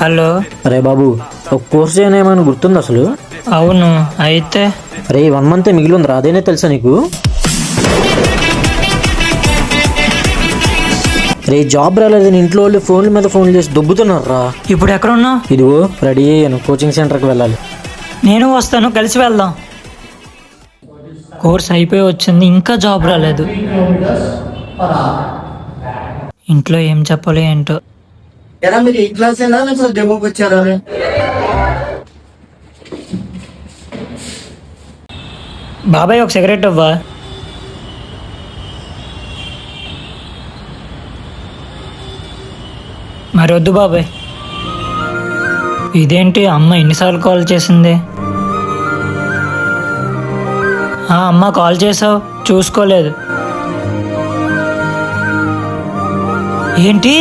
Hello. అరే బాబు, ఒక course చేయని ఏమైనా గుర్తుంది అసలు? అవును, అయితే అరే 1 మంత్ మిగిలి ఉందిరా, అదేనే తెలుసా నీకు? రే జాబ్ రాలేదని ఇంట్లో వాళ్ళు ఫోన్ల మీద ఫోన్లు చేసి దొబ్బుతున్నారా. ఇప్పుడు ఎక్కడ ఉన్నావు? ఇదిగో రెడీ అయ్యాను, కోచింగ్ సెంటర్కి వెళ్ళాలి. నేను వస్తాను, కలిసి వెళ్దాం. కోర్స్ అయిపోయి వచ్చింది, ఇంకా జాబ్ రాలేదు. ఇంట్లో ఏం చెప్పాలి ఏంటో. ఎలా మీరు ఈ క్లాస్ అయినా లేకపోతే డెమోకి వచ్చారా? బాబాయ్ ఒక సిగరెట్ ఇవ్వా? మరి వద్దు బాబాయ్. ఇదేంటి అమ్మ ఎన్నిసార్లు కాల్ చేసింది? అమ్మ కాల్ చేసావు, చూసుకోలేదు. ఏంటి